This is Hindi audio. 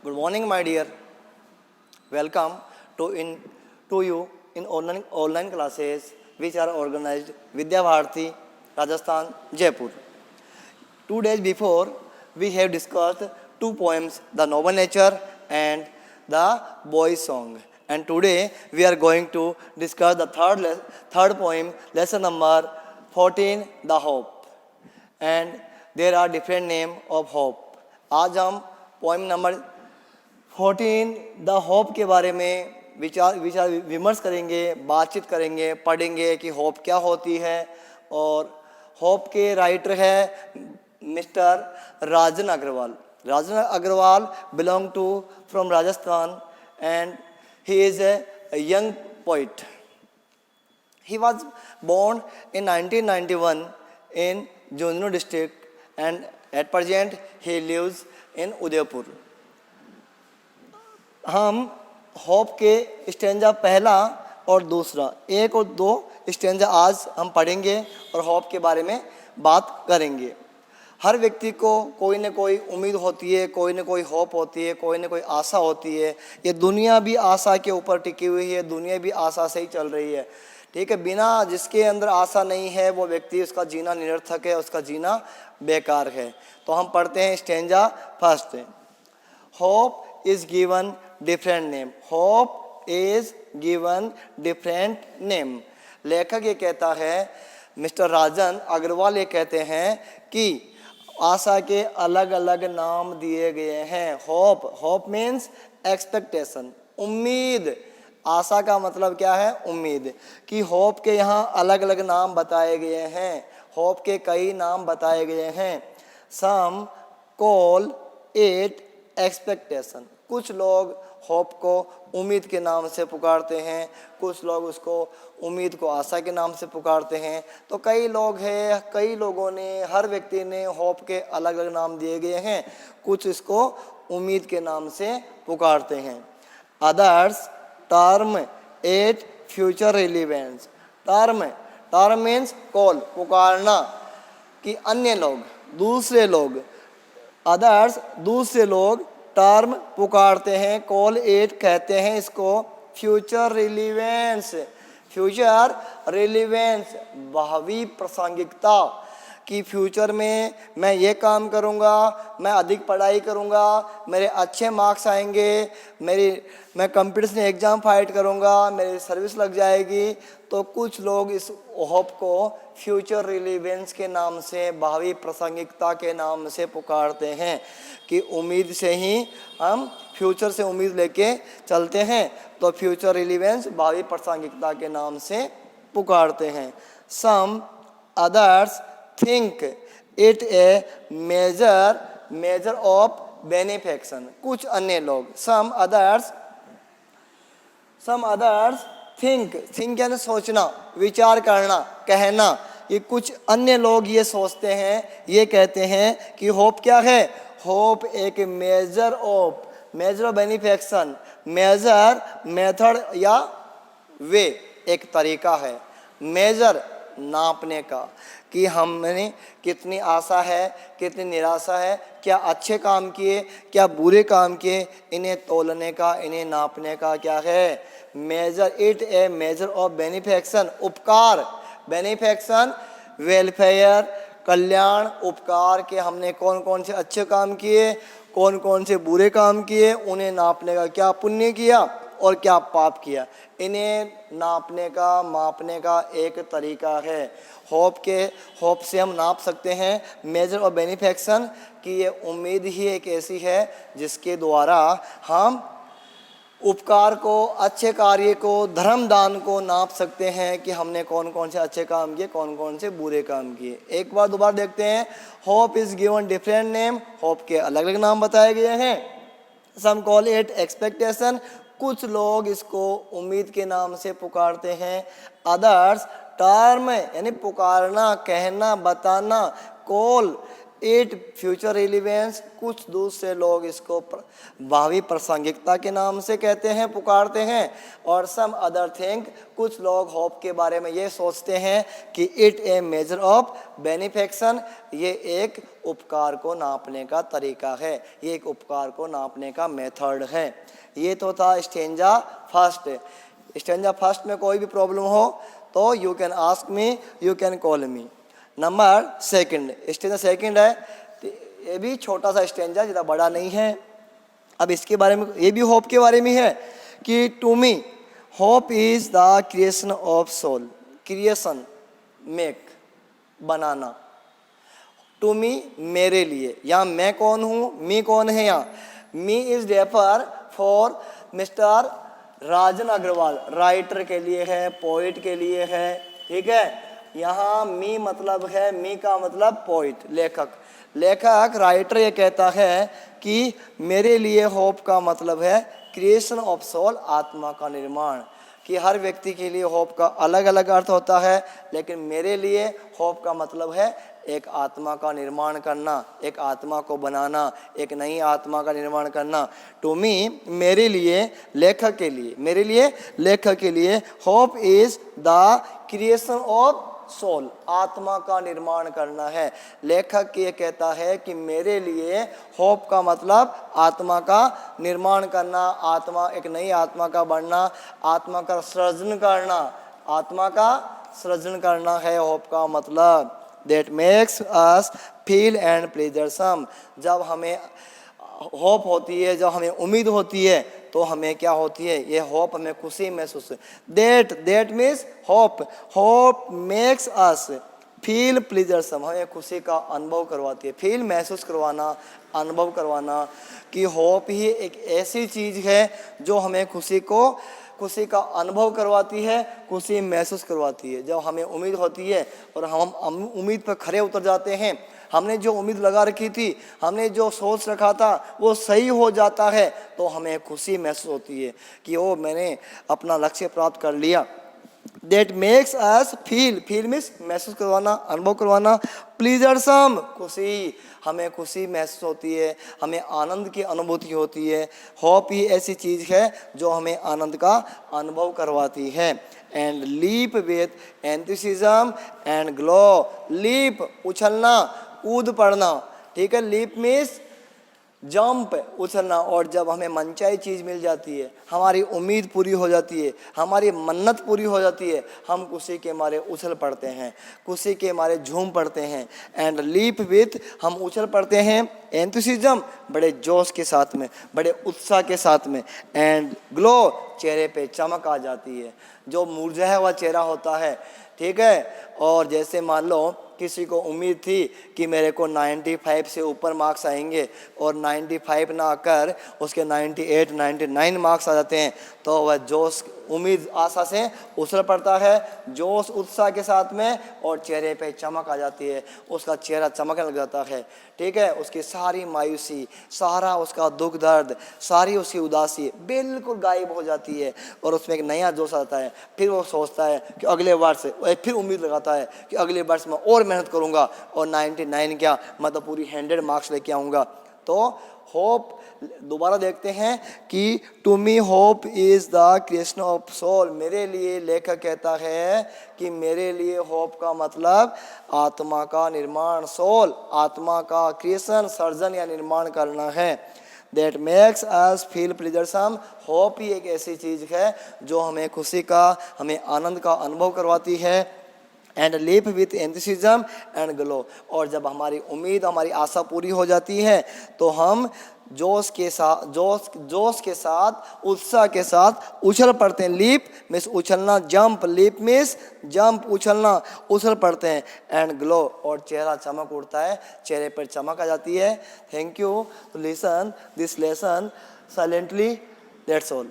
Good morning, my dear. Welcome to you in online classes which are organized Vidya Bharati, Rajasthan, Jaipur. 2 days before, we have discussed two poems, The Noble Nature and The Boy's Song. And today we are going to discuss the third poem, lesson number 14, The Hope. And there are different names of hope. आज हम पोएम नंबर 14 द होप के बारे में विचार विमर्श करेंगे, बातचीत करेंगे, पढ़ेंगे कि होप क्या होती है। और होप के राइटर है mister Rajan Agarwal. Rajan Agarwal belong to from Rajasthan and he is a young poet. He was born in 1991 in Junjunu district and at present he lives in Udaipur. हम होप के स्टेंजा पहला और दूसरा, एक और दो स्टेंजा आज हम पढ़ेंगे और होप के बारे में बात करेंगे। हर व्यक्ति को कोई न कोई उम्मीद होती है, कोई न कोई होप होती है, कोई न कोई आशा होती है। ये दुनिया भी आशा के ऊपर टिकी हुई है, दुनिया भी आशा से ही चल रही है। ठीक है, बिना जिसके अंदर आशा नहीं है वो व्यक्ति, उसका जीना निरर्थक है, उसका जीना बेकार है। तो हम पढ़ते हैं stanza first. Hope is given different name. Hope is given different name. लेखक ये कहता है, मिस्टर राजन अग्रवाल ये कहते हैं कि आशा के अलग अलग नाम दिए गए हैं। होप मीन्स एक्सपेक्टेशन, उम्मीद। आशा का मतलब क्या है? उम्मीद। कि होप के यहाँ अलग अलग नाम बताए गए हैं, होप के कई नाम बताए गए हैं। सम कॉल इट एक्सपेक्टेशन। कुछ लोग होप को उम्मीद के नाम से पुकारते हैं, कुछ लोग उसको उम्मीद को आशा के नाम से पुकारते हैं। तो कई लोगों ने, हर व्यक्ति ने होप के अलग अलग नाम दिए गए हैं। कुछ इसको उम्मीद के नाम से पुकारते हैं। Others term it future relevance. Term means call, पुकारना। कि अन्य लोग, दूसरे लोग, अदर्स दूसरे लोग टर्म पुकारते हैं, कॉल इट कहते हैं इसको फ्यूचर रिलीवेंस। फ्यूचर रिलीवेंस भावी प्रासंगिकता। कि फ्यूचर में मैं ये काम करूँगा, मैं अधिक पढ़ाई करूँगा, मेरे अच्छे मार्क्स आएंगे, मैं कंपटीशन एग्ज़ाम फाइट करूँगा, मेरी सर्विस लग जाएगी। तो कुछ लोग इस होप को फ्यूचर रिलीवेंस के नाम से, भावी प्रासंगिकता के नाम से पुकारते हैं। कि उम्मीद से ही हम फ्यूचर से उम्मीद लेके चलते हैं, तो फ्यूचर रिलीवेंस भावी प्रासंगिकता के नाम से पुकारते हैं। Some others think it a measure of benefaction. कुछ अन्य लोग, सम अदर्स थिंक यानी सोचना, विचार करना, कहना। ये कुछ अन्य लोग ये सोचते हैं, ये कहते हैं कि होप क्या है? होप एक मेजर ऑफ बेनिफेक्शन, मेथड या वे, एक तरीका है। मेजर नापने का, कि हमने कितनी आशा है, कितनी निराशा है, क्या अच्छे काम किए, क्या बुरे काम किए, इन्हें तोलने का, इन्हें नापने का क्या है? Measure it a measure of benefaction. उपकार, बेनिफेक्शन वेलफेयर, कल्याण, उपकार के हमने कौन कौन से अच्छे काम किए, कौन कौन से बुरे काम किए, उन्हें नापने का, क्या पुण्य किया और क्या पाप किया, इन्हें नापने का, मापने का एक तरीका है। होप से हम नाप सकते हैं मेजर और बेनिफेक्शन, कि ये उम्मीद ही एक ऐसी है जिसके द्वारा हम उपकार को, अच्छे कार्य को, धर्म दान को नाप सकते हैं कि हमने कौन कौन से अच्छे काम किए, कौन कौन से बुरे काम किए। एक बार दोबारा देखते हैं। Hope is given different name. Hope के अलग अलग नाम बताए गए हैं। सम कॉल इट एक्सपेक्टेशन। कुछ लोग इसको उम्मीद के नाम से पुकारते हैं। अदर्स टर्म यानी पुकारना, कहना, बताना। कॉल इट फ्यूचर रिलेवेंस, कुछ दूसरे लोग इसको भावी प्रासंगिकता के नाम से कहते हैं, पुकारते हैं। और सम अदर थिंक, कुछ लोग होप के बारे में ये सोचते हैं कि इट ए मेजर ऑफ बेनिफेक्शन, ये एक उपकार को नापने का तरीका है, ये एक उपकार को नापने का मेथड है। ये तो था स्टेंजा फर्स्ट। स्टेंजा फर्स्ट में कोई भी प्रॉब्लम हो तो you can ask me, you can call me. Number second, stanza second है, ये भी छोटा सा स्टेंजा, ज़्यादा बड़ा नहीं है। अब इसके बारे में, ये भी होप के बारे में है कि to me hope is the creation of soul, creation make, बनाना। टू मी मेरे लिए, यहाँ मैं कौन हूँ, मी कौन है, यहाँ me is refer for mister Rajan Agarwal, writer के लिए है, पोइट के लिए है, ठीक है। यहाँ मी मतलब है, मी का मतलब पोइट, लेखक। लेखक राइटर ये कहता है कि मेरे लिए होप का मतलब है क्रिएशन ऑफ सोल, आत्मा का निर्माण। कि हर व्यक्ति के लिए होप का अलग अलग अर्थ होता है, लेकिन मेरे लिए होप का मतलब है एक आत्मा का निर्माण करना, एक आत्मा को बनाना, एक नई आत्मा का निर्माण करना। टू मी मेरे लिए, लेखक के लिए, मेरे लिए लेखक के लिए hope is the creation of soul, आत्मा का निर्माण करना है। लेखक ये कहता है कि मेरे लिए होप का मतलब आत्मा का निर्माण करना, आत्मा, एक नई आत्मा का बनना, आत्मा का सृजन करना, आत्मा का सृजन करना है होप का मतलब। That makes us feel and pleasuresome, जब हमें होप होती है, जब हमें उम्मीद होती है, तो हमें क्या होती है, ये होप हमें खुशी महसूस। that means hope makes us feel pleasuresome, हमें खुशी का अनुभव करवाती है। फील महसूस करवाना, अनुभव करवाना, कि होप ही एक ऐसी चीज़ है जो हमें खुशी का अनुभव करवाती है, खुशी महसूस करवाती है। जब हमें उम्मीद होती है और हम उम्मीद पर खरे उतर जाते हैं, हमने जो उम्मीद लगा रखी थी, हमने जो सोच रखा था वो सही हो जाता है, तो हमें खुशी महसूस होती है कि ओ मैंने अपना लक्ष्य प्राप्त कर लिया। That makes us feel means महसूस करवाना, अनुभव करवाना, प्लीजरसम, खुशी, हमें खुशी महसूस होती है, हमें आनंद की अनुभूति होती है। होप ही ऐसी चीज़ है जो हमें आनंद का अनुभव करवाती है। And leap with enthusiasm and glow, leap उछलना, कूद पड़ना, ठीक है। लीप मीन्स जंप, उछलना। और जब हमें मनचाही चीज़ मिल जाती है, हमारी उम्मीद पूरी हो जाती है, हमारी मन्नत पूरी हो जाती है, हम खुशी के मारे उछल पड़ते हैं, खुशी के मारे झूम पड़ते हैं। एंड लीप विथ, हम उछल पड़ते हैं, एंथुसिज्म, बड़े जोश के साथ में, बड़े उत्साह के साथ में। एंड ग्लो, चेहरे पे चमक आ जाती है, जो मुरझाया हुआ चेहरा होता है, ठीक है। और जैसे मान लो किसी को उम्मीद थी कि मेरे को 95 से ऊपर मार्क्स आएंगे, और 95 ना आकर उसके 98, 99 मार्क्स आ जाते हैं, तो वह जोश, उम्मीद, आशा से उछल पड़ता है, जोश उत्साह के साथ में, और चेहरे पे चमक आ जाती है, उसका चेहरा चमकने लग जाता है, ठीक है। उसकी सारी मायूसी, सारा उसका दुख दर्द, सारी उसकी उदासी बिल्कुल गायब हो जाती है, और उसमें एक नया जोश आता है। फिर वो सोचता है कि अगले वर्ष, फिर उम्मीद लगाता है कि अगले वर्ष में और मेहनत करूंगा, और 99 क्या, मतलब पूरी 100 मार्क्स लेके आऊँगा। तो होप, दोबारा देखते हैं कि to me hope is the creation of soul, मेरे लिए लेखक कहता है कि मेरे लिए होप का मतलब आत्मा का निर्माण, सोल, आत्मा का क्रिएशन, सर्जन या निर्माण करना है। That makes us feel pleasuresome, hope ही एक ऐसी चीज़ है जो हमें खुशी का, हमें आनंद का अनुभव करवाती है। And live with enthusiasm and glow, और जब हमारी उम्मीद, हमारी आशा पूरी हो जाती है, तो हम जोश के साथ, उत्साह के साथ उछल पड़ते हैं। लीप मीन्स उछलना, जंप, लीप मीन्स जंप, उछलना, उछल पड़ते हैं। एंड ग्लो, और चेहरा चमक उठता है, चेहरे पर चमक आ जाती है। Thank you to listen this lesson silently, that's all.